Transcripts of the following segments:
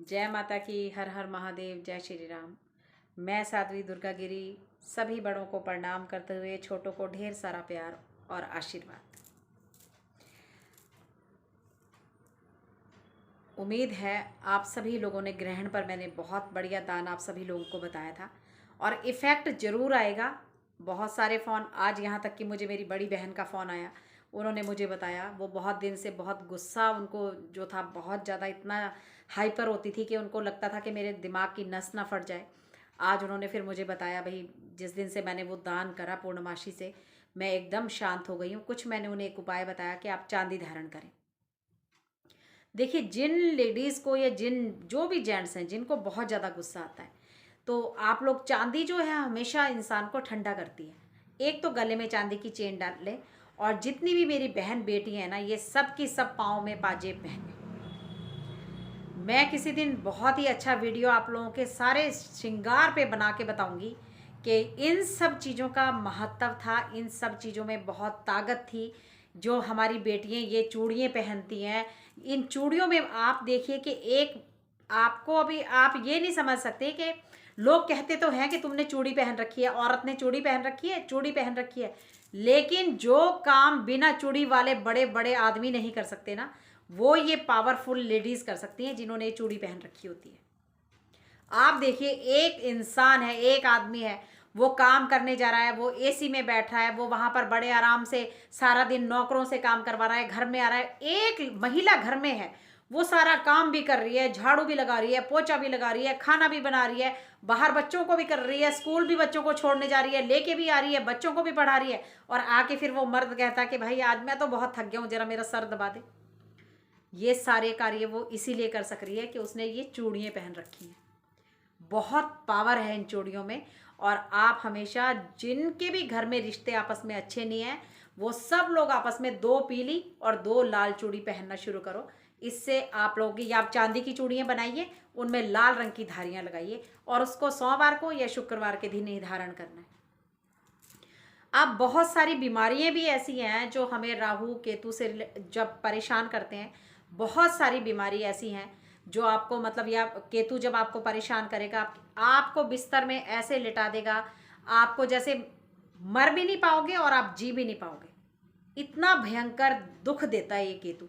जय माता की, हर हर महादेव, जय श्री राम। मैं साध्वी दुर्गा गिरी सभी बड़ों को प्रणाम करते हुए छोटों को ढेर सारा प्यार और आशीर्वाद। उम्मीद है आप सभी लोगों ने ग्रहण पर मैंने बहुत बढ़िया दान आप सभी लोगों को बताया था और इफ़ेक्ट ज़रूर आएगा। बहुत सारे फ़ोन, आज यहाँ तक कि मुझे मेरी बड़ी बहन का फ़ोन आया, उन्होंने मुझे बताया वो बहुत दिन से बहुत गुस्सा उनको जो था, बहुत ज़्यादा इतना हाइपर होती थी कि उनको लगता था कि मेरे दिमाग की नस ना फट जाए। आज उन्होंने फिर मुझे बताया, भाई जिस दिन से मैंने वो दान करा पूर्णमासी से, मैं एकदम शांत हो गई हूँ। कुछ मैंने उन्हें एक उपाय बताया कि आप चांदी धारण करें। देखिए, जिन लेडीज़ को या जिन जो भी जेंट्स हैं जिनको बहुत ज़्यादा गुस्सा आता है, तो आप लोग चांदी जो है हमेशा इंसान को ठंडा करती है। एक तो गले में चांदी की चेन डाल लें, और जितनी भी मेरी बहन बेटी है ना, ये सब की सब पाँव में पाजेब पहने। मैं किसी दिन बहुत ही अच्छा वीडियो आप लोगों के सारे श्रृंगार पे बना के बताऊंगी कि इन सब चीज़ों का महत्व था, इन सब चीज़ों में बहुत ताकत थी। जो हमारी बेटियां ये चूड़ियाँ पहनती हैं, इन चूड़ियों में आप देखिए कि एक, आपको अभी आप ये नहीं समझ सकते कि लोग कहते तो हैं कि तुमने चूड़ी पहन रखी है, औरत ने चूड़ी पहन रखी है, चूड़ी पहन रखी है, लेकिन जो काम बिना चूड़ी वाले बड़े बड़े आदमी नहीं कर सकते ना, वो ये पावरफुल लेडीज कर सकती हैं जिन्होंने चूड़ी पहन रखी होती है। आप देखिए, एक इंसान है, एक आदमी है, वो काम करने जा रहा है, वो एसी में बैठा है, वो वहां पर बड़े आराम से सारा दिन नौकरों से काम करवा रहा है, घर में आ रहा है। एक महिला घर में है, वो सारा काम भी कर रही है, झाड़ू भी लगा रही है, पोछा भी लगा रही है, खाना भी बना रही है, बाहर बच्चों को भी कर रही है, स्कूल भी बच्चों को छोड़ने जा रही है, लेके भी आ रही है, बच्चों को भी पढ़ा रही है, और आके फिर वो मर्द कहता है कि भाई आज मैं तो बहुत थक गया हूँ, जरा मेरा सर दबा दे। ये सारे कार्य वो इसीलिए कर सक रही है कि उसने ये चूड़ियाँ पहन रखी हैं। बहुत पावर है इन चूड़ियों में। और आप हमेशा, जिनके भी घर में रिश्ते आपस में अच्छे नहीं हैं, वो सब लोग आपस में 2 पीली और 2 लाल चूड़ी पहनना शुरू करो। इससे आप लोगों की, या आप चांदी की चूड़ियाँ बनाइए, उनमें लाल रंग की धारियाँ लगाइए, और उसको सोमवार को या शुक्रवार के दिन ही धारण करना है। अब बहुत सारी बीमारियां भी ऐसी हैं जो हमें राहु केतु से जब परेशान करते हैं। बहुत सारी बीमारी ऐसी हैं जो आपको, मतलब, या केतु जब आपको परेशान करेगा, आपको बिस्तर में ऐसे लिटा देगा, आपको जैसे मर भी नहीं पाओगे और आप जी भी नहीं पाओगे। इतना भयंकर दुख देता है ये केतु।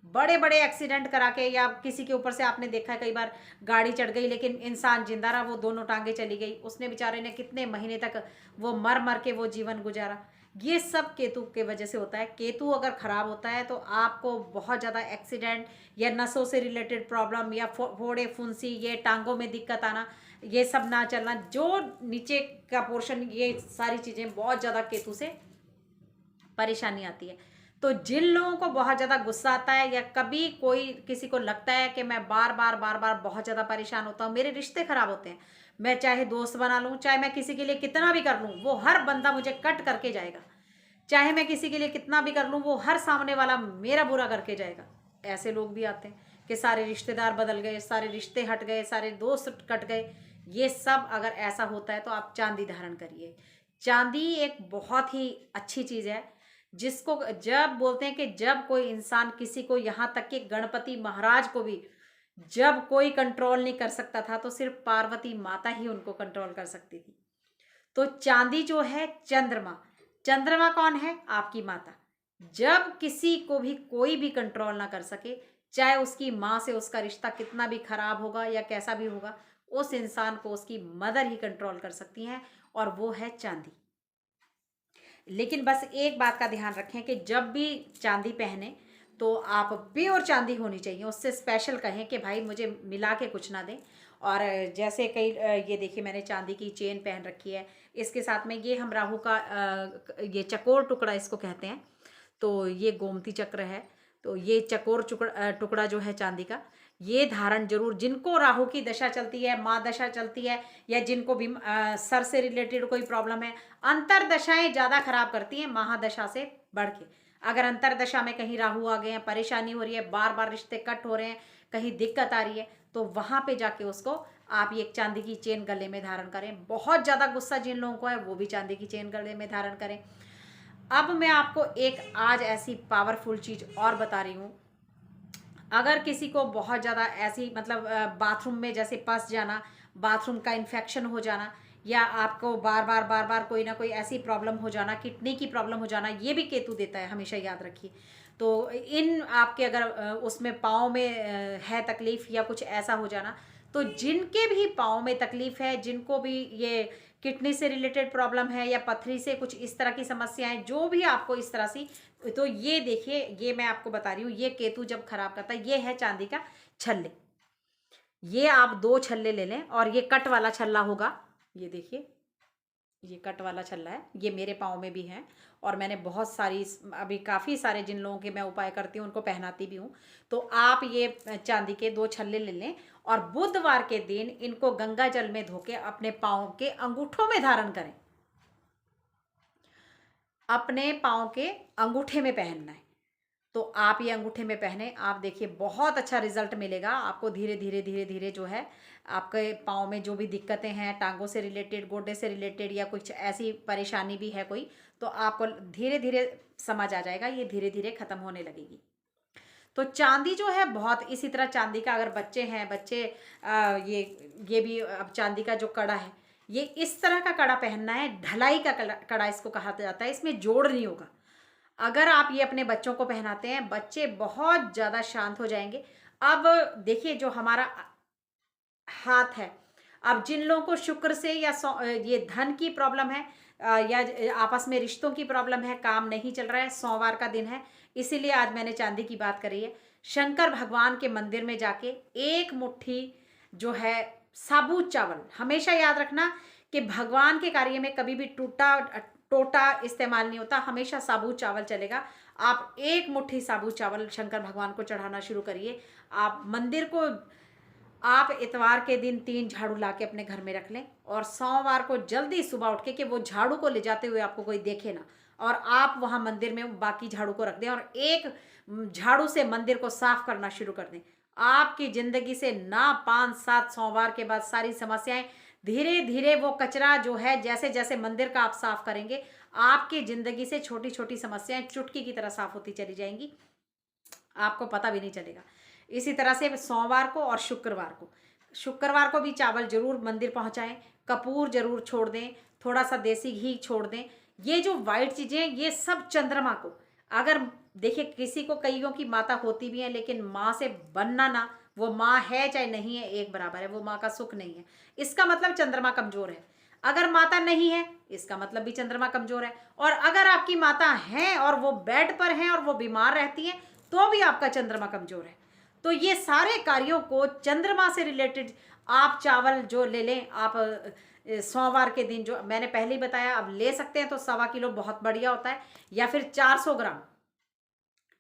बड़े बड़े एक्सीडेंट करा के, या किसी के ऊपर से आपने देखा है कई बार गाड़ी चढ़ गई लेकिन इंसान जिंदा रहा, वो दोनों टांगे चली गई, उसने बेचारे ने कितने महीने तक वो मर मर के वो जीवन गुजारा। ये सब केतु के वजह से होता है। केतु अगर खराब होता है तो आपको बहुत ज़्यादा एक्सीडेंट या नसों से रिलेटेड प्रॉब्लम, या फोड़े फुंसी, ये टांगों में दिक्कत आना, ये सब ना चलना, जो नीचे का पोर्शन, ये सारी चीज़ें बहुत ज़्यादा केतु से परेशानी आती है। तो जिन लोगों को बहुत ज़्यादा गुस्सा आता है, या कभी कोई किसी को लगता है कि मैं बार बार बार बार बहुत ज़्यादा परेशान होता हूँ, मेरे रिश्ते खराब होते हैं, मैं चाहे दोस्त बना लूँ, चाहे मैं किसी के लिए कितना भी कर लूँ, वो हर बंदा मुझे कट करके जाएगा। चाहे मैं किसी के लिए कितना भी कर लूँ, वो हर सामने वाला मेरा बुरा करके जाएगा। ऐसे लोग भी आते हैं कि सारे रिश्तेदार बदल गए, सारे रिश्ते हट गए, सारे दोस्त कट गए। ये सब अगर ऐसा होता है तो आप चांदी धारण करिए। चांदी एक बहुत ही अच्छी चीज़ है, जिसको जब बोलते हैं कि जब कोई इंसान किसी को, यहाँ तक कि गणपति महाराज को भी जब कोई कंट्रोल नहीं कर सकता था, तो सिर्फ पार्वती माता ही उनको कंट्रोल कर सकती थी। तो चांदी जो है, चंद्रमा, चंद्रमा कौन है? आपकी माता। जब किसी को भी कोई भी कंट्रोल ना कर सके, चाहे उसकी माँ से उसका रिश्ता कितना भी खराब होगा या कैसा भी होगा, उस इंसान को उसकी मदर ही कंट्रोल कर सकती हैं, और वो है चांदी। लेकिन बस एक बात का ध्यान रखें कि जब भी चांदी पहने तो आप प्योर चांदी होनी चाहिए, उससे स्पेशल कहें कि भाई मुझे मिला के कुछ ना दें। और जैसे कई, ये देखिए मैंने चांदी की चेन पहन रखी है, इसके साथ में ये हम राहु का ये चकोर टुकड़ा इसको कहते हैं, तो ये गोमती चक्र है। तो ये चकोर टुकड़ा जो है चांदी का, ये धारण जरूर, जिनको राहु की दशा चलती है, माँ दशा चलती है, या जिनको भी सर से रिलेटेड कोई प्रॉब्लम है, अंतर दशाएं ज़्यादा खराब करती हैं महादशा से बढ़ के। अगर अंतर दशा में कहीं राहु आ गए हैं, परेशानी हो रही है, बार बार रिश्ते कट हो रहे हैं, कहीं दिक्कत आ रही है, तो वहाँ पे जाके उसको आप ये एक चांदी की चेन गले में धारण करें। बहुत ज़्यादा गुस्सा जिन लोगों को है वो भी चांदी की चेन गले में धारण करें। अब मैं आपको एक आज ऐसी पावरफुल चीज़ और बता रही हूँ। अगर किसी को बहुत ज़्यादा ऐसी मतलब बाथरूम में जैसे पस जाना, बाथरूम का इन्फेक्शन हो जाना, या आपको बार बार कोई ना कोई ऐसी प्रॉब्लम हो जाना, किडनी की प्रॉब्लम हो जाना, ये भी केतु देता है, हमेशा याद रखिए। तो इन आपके अगर उसमें पाँव में है तकलीफ या कुछ ऐसा हो जाना, तो जिनके भी पाँव में तकलीफ है, जिनको भी ये किडनी से रिलेटेड प्रॉब्लम है या पथरी से कुछ इस तरह की समस्याएं, जो भी आपको इस तरह से, तो ये देखिए, ये मैं आपको बता रही हूँ, ये केतु जब खराब करता है, ये है चांदी का छल्ले। ये आप 2 छल्ले ले लें, और ये कट वाला छल्ला होगा, ये देखिए, ये कट वाला छल्ला है, ये मेरे पाँव में भी है, और मैंने बहुत सारी अभी काफ़ी सारे जिन लोगों के मैं उपाय करती हूँ उनको पहनाती भी हूँ। तो आप ये चांदी के 2 छल्ले ले लें, और बुधवार के दिन इनको गंगा जल में धो के अपने पाँव के अंगूठों में धारण करें, अपने पाँव के अंगूठे में पहनना है। तो आप ये अंगूठे में पहने, आप देखिए बहुत अच्छा रिजल्ट मिलेगा आपको। धीरे धीरे धीरे धीरे जो है, आपके पाँव में जो भी दिक्कतें हैं, टांगों से रिलेटेड, गोडे से रिलेटेड, या कुछ ऐसी परेशानी भी है कोई, तो आपको धीरे धीरे समझ आ जाएगा, ये धीरे धीरे ख़त्म होने लगेगी। तो चांदी जो है बहुत, इसी तरह चांदी का अगर बच्चे हैं, बच्चे ये भी अब चांदी का जो कड़ा है, ये इस तरह का कड़ा पहनना है, ढलाई का कड़ा इसको कहा जाता है, इसमें जोड़ नहीं होगा। अगर आप ये अपने बच्चों को पहनाते हैं, बच्चे बहुत ज़्यादा शांत हो जाएंगे। अब देखिए, जो हमारा हाथ है, अब जिन लोगों को शुक्र से या ये धन की प्रॉब्लम है, या आपस में रिश्तों की प्रॉब्लम है, काम नहीं चल रहा है, सोमवार का दिन है, इसीलिए आज मैंने चांदी की बात करी है। शंकर भगवान के मंदिर में जाके एक मुट्ठी जो है साबुत चावल, हमेशा याद रखना कि भगवान के कार्य में कभी भी टूटा टोटा इस्तेमाल नहीं होता, हमेशा साबुत चावल चलेगा। आप एक मुट्ठी साबुत चावल शंकर भगवान को चढ़ाना शुरू करिए। आप मंदिर को, आप इतवार के दिन 3 झाड़ू लाके अपने घर में रख लें, और सोमवार को जल्दी सुबह उठ के, कि वो झाड़ू को ले जाते हुए आपको कोई देखे ना, और आप वहाँ मंदिर में बाकी झाड़ू को रख दें, और एक झाड़ू से मंदिर को साफ करना शुरू कर दें। आपकी ज़िंदगी से ना 5-7 सोमवार के बाद सारी समस्याएं धीरे धीरे, वो कचरा जो है, जैसे जैसे मंदिर का आप साफ करेंगे, आपकी ज़िंदगी से छोटी छोटी समस्याएं चुटकी की तरह साफ होती चली जाएंगी, आपको पता भी नहीं चलेगा। इसी तरह से सोमवार को और शुक्रवार को भी चावल जरूर मंदिर पहुंचाएं, कपूर जरूर छोड़ दें, थोड़ा सा देसी घी छोड़ दें। ये जो वाइट चीज़ें, ये सब चंद्रमा को, अगर देखिए किसी को, कईयों की माता होती भी है, लेकिन माँ से बनना ना, वो माँ है चाहे नहीं है एक बराबर है, वो माँ का सुख नहीं है, इसका मतलब चंद्रमा कमजोर है। अगर माता नहीं है, इसका मतलब भी चंद्रमा कमजोर है। और अगर आपकी माता है और वो बेड पर हैं और वो बीमार रहती हैं, तो भी आपका चंद्रमा कमजोर है। तो ये सारे कार्यों को चंद्रमा से रिलेटेड आप चावल जो ले लें, आप सोमवार के दिन, जो मैंने पहले ही बताया, आप ले सकते हैं, तो 1.25 किलो बहुत बढ़िया होता है, या फिर 400 ग्राम,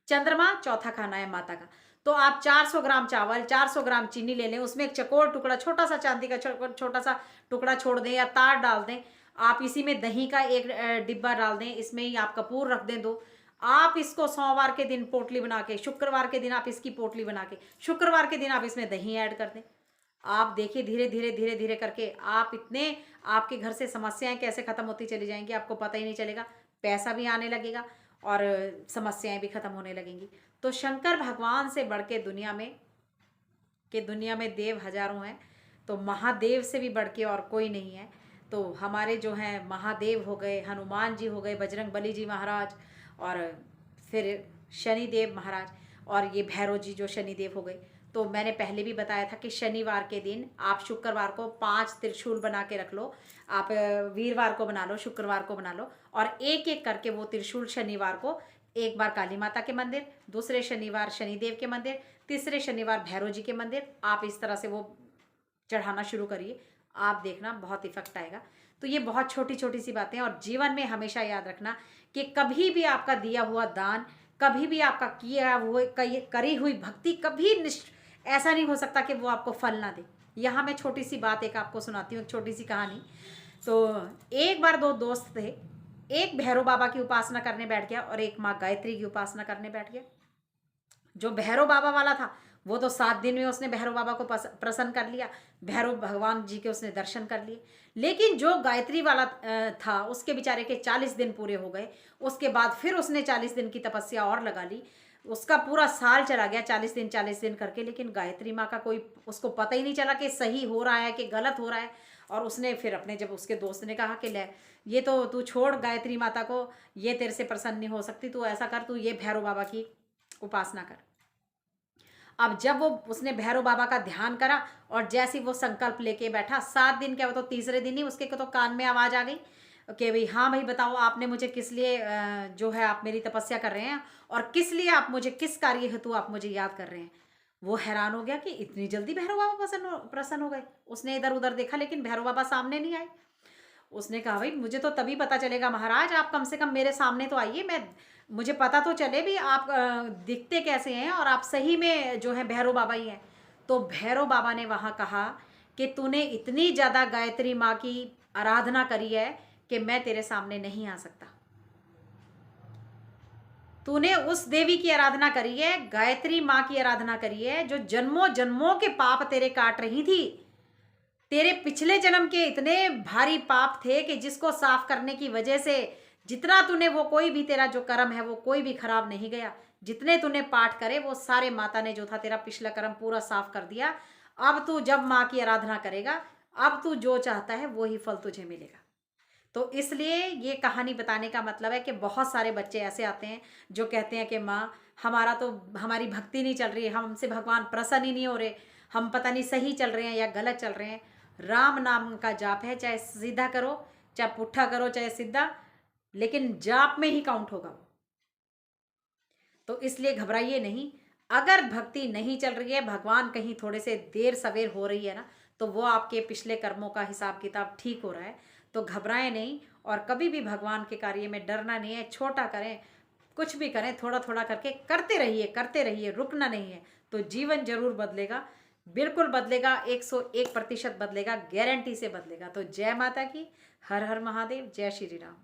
चंद्रमा चौथा खाना है माता का, तो आप 400 ग्राम चावल, 400 ग्राम चीनी ले लें, उसमें एक चकोर टुकड़ा, छोटा सा चांदी का छोटा सा टुकड़ा छोड़ दें, या तार डाल दें। आप इसी में दही का एक डिब्बा डाल दें, इसमें ही आप कपूर रख दें 2। आप इसको सोमवार के दिन पोटली बना के, शुक्रवार के दिन आप इसकी पोटली बना के, शुक्रवार के दिन आप इसमें दही ऐड कर दें। आप देखिए धीरे धीरे धीरे धीरे करके आप इतने, आपके घर से समस्याएं कैसे खत्म होती चली जाएंगी, आपको पता ही नहीं चलेगा। पैसा भी आने लगेगा और समस्याएं भी खत्म होने लगेंगी। तो शंकर भगवान से बढ़ के दुनिया में देव हजारों हैं, तो महादेव से भी बढ़ के और कोई नहीं है। तो हमारे जो हैं महादेव हो गए, हनुमान जी हो गए, बजरंग बली जी महाराज, और फिर शनिदेव महाराज, और ये भैरव जी जो शनिदेव हो गए। तो मैंने पहले भी बताया था कि शनिवार के दिन आप शुक्रवार को 5 त्रिशूल बना के रख लो, आप वीरवार को बना लो, शुक्रवार को बना लो, और एक एक करके वो त्रिशूल शनिवार को, एक बार काली माता के मंदिर, दूसरे शनिवार शनिदेव के मंदिर, तीसरे शनिवार भैरव जी के मंदिर, आप इस तरह से वो चढ़ाना शुरू करिए। आप देखना बहुत इफेक्ट आएगा। तो ये बहुत छोटी छोटी सी बातें, और जीवन में हमेशा याद रखना कि कभी भी आपका दिया हुआ दान, कभी भी आपका किया हुआ करी हुई भक्ति, कभी ऐसा नहीं हो सकता कि वो आपको फल ना दे। यहाँ मैं छोटी सी बात एक आपको सुनाती हूँ, एक छोटी सी कहानी। तो एक बार 2 दोस्त थे, एक भैरव बाबा की उपासना करने बैठ गया और एक माँ गायत्री की उपासना करने बैठ गया। जो भैरव बाबा वाला था, वो तो 7 दिन में उसने भैरव बाबा को प्रसन्न कर लिया, भैरव भगवान जी के उसने दर्शन कर लिए। लेकिन जो गायत्री वाला था, उसके बेचारे के 40 दिन पूरे हो गए। उसके बाद फिर उसने 40 दिन की तपस्या और लगा ली। उसका पूरा साल चला गया, 40 दिन करके, लेकिन गायत्री माँ का कोई उसको पता ही नहीं चला कि सही हो रहा है कि गलत हो रहा है। और उसने फिर अपने, जब उसके दोस्त ने कहा कि ले ये तो तू छोड़ गायत्री माता को, ये तेरे से प्रसन्न नहीं हो सकती, तू ऐसा कर, तू ये भैरव बाबा की उपासना कर। अब जब वो उसने भैरव बाबा का ध्यान करा और जैसे ही वो संकल्प लेके बैठा, 7 दिन क्या, वो तो तीसरे दिन ही उसके तो कान में आवाज आ गई कि भाई हाँ भाई बताओ, आपने मुझे किस लिए जो है आप मेरी तपस्या कर रहे हैं और किस लिए आप मुझे, किस कार्य हेतु आप मुझे याद कर रहे हैं। वो हैरान हो गया कि इतनी जल्दी भैरव बाबा प्रसन्न हो गए। उसने इधर उधर देखा लेकिन भैरव बाबा सामने नहीं आए। उसने कहा भाई मुझे तो तभी पता चलेगा महाराज, आप कम से कम मेरे सामने तो आइए, मैं मुझे पता तो चले भी आप दिखते कैसे हैं और आप सही में जो है भैरव बाबा ही हैं। तो भैरव बाबा ने वहाँ कहा कि तूने इतनी ज़्यादा गायत्री माँ की आराधना करी है कि मैं तेरे सामने नहीं आ सकता। तूने उस देवी की आराधना करी है, गायत्री माँ की आराधना करी है, जो जन्मों जन्मों के पाप तेरे काट रही थी। तेरे पिछले जन्म के इतने भारी पाप थे कि जिसको साफ करने की वजह से जितना तूने, वो कोई भी तेरा जो कर्म है वो कोई भी खराब नहीं गया। जितने तूने पाठ करे वो सारे माता ने जो था तेरा पिछला कर्म पूरा साफ कर दिया। अब तू जब माँ की आराधना करेगा, अब तू जो चाहता है वो ही फल तुझे मिलेगा। तो इसलिए ये कहानी बताने का मतलब है कि बहुत सारे बच्चे ऐसे आते हैं जो कहते हैं कि माँ हमारा तो, हमारी भक्ति नहीं चल रही है, हमसे भगवान प्रसन्न ही नहीं हो रहे, हम पता नहीं सही चल रहे हैं या गलत चल रहे हैं। राम नाम का जाप है, चाहे सीधा करो चाहे पुट्ठा करो चाहे सीधा, लेकिन जाप में ही काउंट होगा वो। तो इसलिए घबराइए नहीं। अगर भक्ति नहीं चल रही है, भगवान कहीं थोड़े से देर सवेर हो रही है ना, तो वो आपके पिछले कर्मों का हिसाब किताब ठीक हो रहा है। तो घबराएं नहीं और कभी भी भगवान के कार्य में डरना नहीं है। छोटा करें, कुछ भी करें, थोड़ा थोड़ा करके करते रहिए, रुकना नहीं है। तो जीवन जरूर बदलेगा, बिल्कुल बदलेगा, 101% बदलेगा, गारंटी से बदलेगा। तो जय माता की, हर हर महादेव, जय श्री राम।